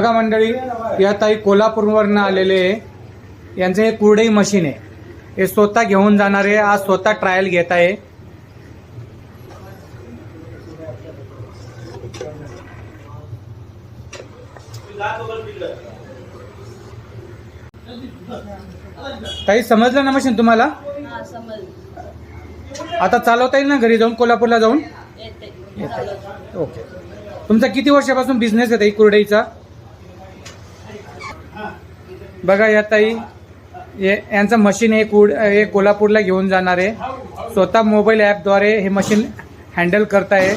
बघा मंडळी, या ताई कोल्हापूरवरनं आलेले आहे. यांचं हे कुरडई मशीन आहे. हे स्वतः घेऊन जाणार आहे. आज स्वतः ट्रायल घेत आहे. ताई समजलं ना मशीन तुम्हाला? आता चालवता येईल ना घरी जाऊन, कोल्हापूरला जाऊन? ओके. तुमचा किती वर्षापासून बिझनेस आहे ताई कुरडईचा? बघा या ताई, यांचं मशीन हे कोल्हापूरला घेऊन जाणार आहे. स्वतः मोबाईल ॲपद्वारे हे मशीन हँडल करताय.